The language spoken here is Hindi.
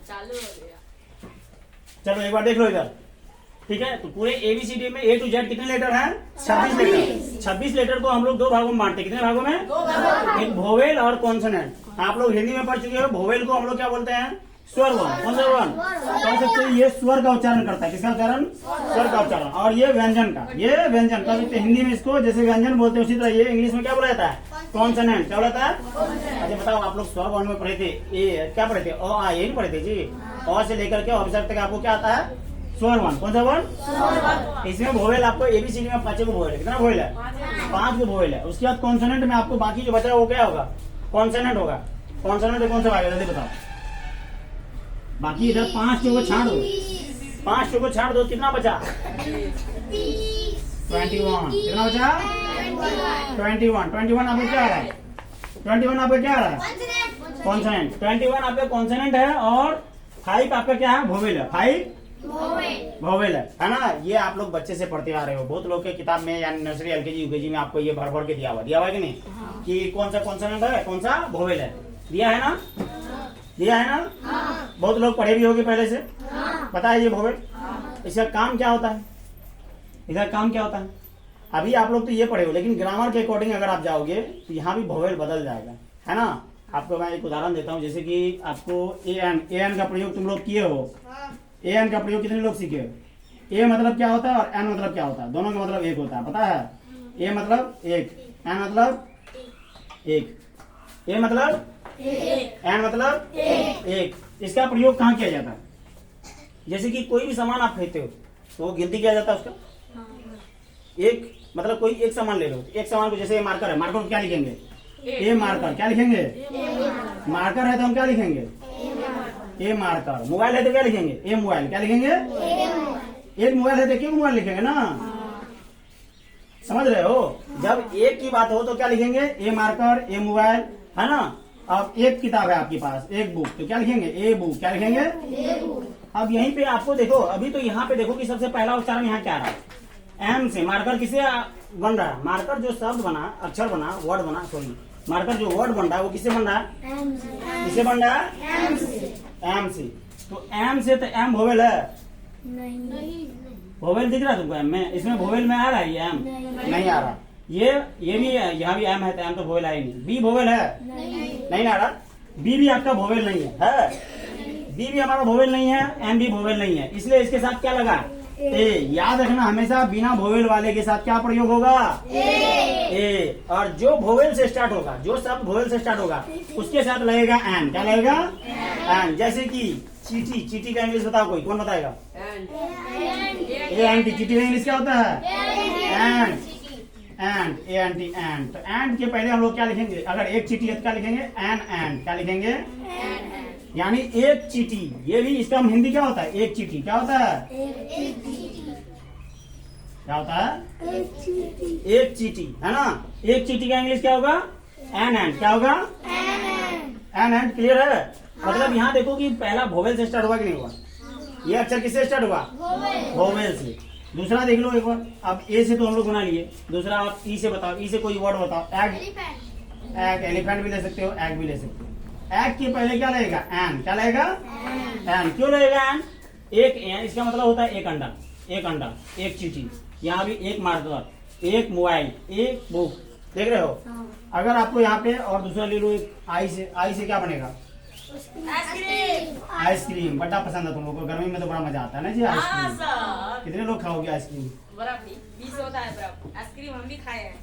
चालू हो गया। चलो एक बार देख लो इधर, ठीक है। तो पूरे ABCD में A to Z कितने लेटर हैं? 26 लेटर। 26 लेटर को हम लोग दो भागों में बांटते हैं। कितने भागों में? एक भोवेल और कॉन्सोनेंट। आप लोग हिंदी में पढ़ चुके हो। भोवेल को हम लोग क्या बोलते हैं? स्वर वर्ण। कौन सा वर्ण? कह सकते हैं ये स्वर का उच्चारण करता है। किसका उच्चारण? स्वर का उच्चारण। और ये व्यंजन का, ये व्यंजन कह सकते हैं हिंदी में इसको जैसे व्यंजन बोलते हैं उसी तरह ये इंग्लिश में क्या बोला जाता है? कॉन्सोनेंट। क्या बोला जाता है? अच्छा बताओ, आप लोग स्वर वर्ण में पढ़े थे, ये क्या पढ़े थे? अ आ ये नहीं पढ़े थे जी? अ से लेकर के अक्षर तक आपको क्या आता है? स्वर वर्ण। कौन सा वर्ण? इसमें भोवेल आपको ABCD में 5 भोवेल है। कितना भोवेल है? 5 भोवेल है। उसके बाद कॉन्सोनेंट में आपको बाकी जो बचा वो क्या होगा? कॉन्सोनेंट होगा। कॉन्सोनेंट कौन सा भाग है जल्दी बताओ। बाकी इधर 5 को छाड़ दो, 5 को छाड़ दो, कितना बचा? 21। कितना बचा? 21 आपको क्या आ रहा है? 21 आपका क्या आ रहा है? कॉन्सोनेंट। 21 आपका कॉन्सोनेंट है और 5 आपका क्या है? भोवेल है। 5 भोवेल है ना। ये आप लोग बच्चे से पढ़ते आ रहे हो। बहुत लोग के किताब में यानी नर्सरी LKG UKG में आपको ये भर भर के दिया हुआ कि नहीं? कि कौन सा कॉन्सोनेंट है, कौन सा भोवेल है, दिया है ना? दिया है ना? बहुत लोग पढ़े भी होंगे पहले से। पता है ये भोवेल? इसका काम क्या होता है? इसका काम क्या होता है? अभी आप लोग तो ये पढ़े हो, लेकिन ग्रामर के अकॉर्डिंग अगर आप जाओगे तो यहाँ भी भोवेल बदल जाएगा, है ना। आपको मैं एक उदाहरण देता हूँ। जैसे कि आपको AN का प्रयोग तुम लोग किए हो। AN का प्रयोग कितने लोग सीखे हो? A मतलब क्या होता है और N मतलब क्या होता है? दोनों का मतलब एक होता है, पता है? A मतलब एक, N मतलब एक, A मतलब N मतलब एक। इसका प्रयोग कहाँ किया जाता है? जैसे कि कोई भी सामान आप खरीदते हो तो वो गिनती किया जाता है उसका। एक मतलब कोई एक सामान ले लो, एक सामान को, जैसे मार्कर है, मार्कर को क्या लिखेंगे? ए मार्कर। क्या लिखेंगे? मार्कर है तो हम क्या लिखेंगे? ए मार्कर। मोबाइल है तो क्या लिखेंगे? ए मोबाइल। क्या लिखेंगे? एक मोबाइल है तो क्यों मोबाइल लिखेंगे ना। समझ रहे हो? जब एक की बात हो तो क्या लिखेंगे? ए मार्कर, ए मोबाइल, है ना। अब एक किताब है आपके पास, एक बुक, तो क्या लिखेंगे? A book. क्या लिखेंगे? अब यहीं पे आपको देखो, अभी तो यहाँ पे देखो कि सबसे पहला उच्चारण यहाँ क्या रहा है? एम से। मार्कर किसे बन रहा है? मार्कर जो शब्द बना, अक्षर बना, वर्ड बना, सॉरी, मार्कर जो वर्ड बन रहा है वो किससे बन रहा है? किससे बन रहा है? एम से। तो एम से तो एम भोवेल है? नहीं। भोवेल दिख रहा है तुमको एम में? इसमें भोवेल में आ रहा है ये एम? नहीं आ रहा। ये भी है, यहाँ भी एम है तो एम तो भोवेल आएगी। बी भोवेल है? नहीं आ रहा। बी भी आपका भोवेल नहीं है? बी भी हमारा भोवेल नहीं है, एम भी भोवेल नहीं है, इसलिए इसके साथ क्या लगा? ए। याद रखना हमेशा बिना भोवेल वाले के साथ क्या प्रयोग होगा? ए। और जो भोवेल से स्टार्ट होगा, जो शब्द भोवेल से स्टार्ट होगा उसके साथ लगेगा एन। क्या लगेगा? एन। जैसे कि चीटी। चीटी का इंग्लिश बताओ, कोई कौन बताएगा? एंटी। चीटी का इंग्लिश क्या होता है? एंड। And, anti, and. तो एंड के पहले हम लोग क्या लिखेंगे? अगर एक चीटी है तो क्या लिखेंगे? N and. क्या लिखेंगे? यानी एक चीटी। ये भी इसका हिंदी क्या होता है? एक चीटी। क्या होता है? क्या होता है? एक चीटी, है ना। एक चीटी का इंग्लिश क्या होगा? N and. क्या होगा? N and. क्लियर है? मतलब यहाँ देखो कि पहला भोवेल से स्टार्ट हुआ कि नहीं हुआ? ये अक्षर किससे स्टार्ट हुआ? भोवेल से। दूसरा देख लो एक बार। अब ए से तो हम लोग बना लिए, दूसरा आप ई से बताओ। ई से कोई वर्ड बताओ। एग। एग। एलिफेंट भी ले सकते हो, एग भी ले सकते हो। एग के पहले क्या लगेगा? एन। क्या लगेगा? एन। क्यों लगेगा एन? एक एन, इसका मतलब होता है एक अंडा। एक अंडा, एक चीटी। यहाँ भी एक मार्कर, एक मोबाइल, एक बुक। देख रहे हो? अगर आपको यहाँ पे और दूसरा ले लो एक आई से। आई से क्या बनेगा? आइसक्रीम। बड़ा पसंद है तुम लोगों को, गर्मी में तो बड़ा मजा आता है ना जी आइसक्रीम। कितने लोग खाओगे आइसक्रीम? बराबर 20 होता है। बराबर आइसक्रीम हम भी खाए हैं।